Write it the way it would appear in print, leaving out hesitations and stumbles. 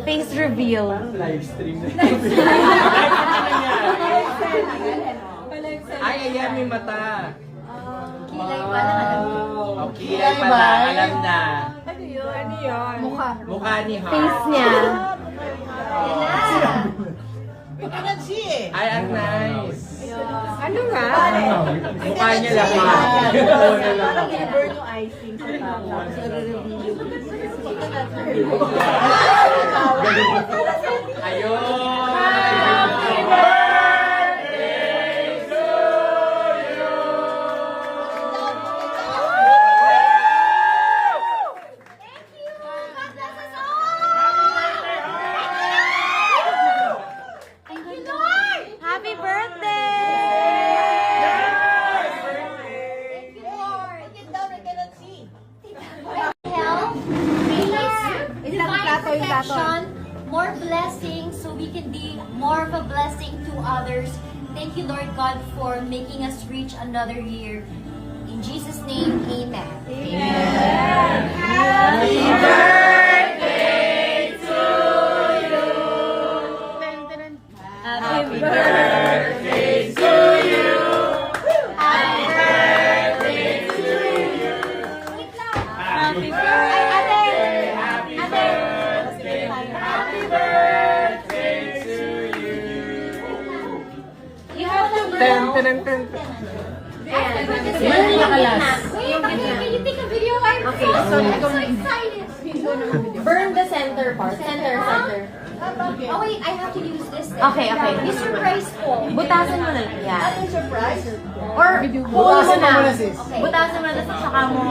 Face reveal. Live stream na. Ay, ayan, may mata. Kilay pa lang alam ko. Okay, pala, alam na. Ano yun? Ano yun? Mukha. Mukha ni Heart. Face niya. Ay, ang nice. Ano nga? Mukha niya laman. Parang i-burn yung icing sa tapos i-reveal. Ayun! Happy birthday! More blessings so we can be more of a blessing to others. Thank you, Lord God, for making us reach another year. In Jesus' name, amen. Happy birthday to you! Happy birthday to you! Happy birthday to you! Happy birthday! Happy birthday! Happy birthday to you! You have to blow. Yung nakalas. Can you take a video? I'm so excited. Burn the center part. Center. Oh wait, I have to use this. Okay. Yung surprise po. Butasan mo na lang. Yeah. Ano surprise? Or, Butasan mo na, Butasan mo na, tapos saka mo,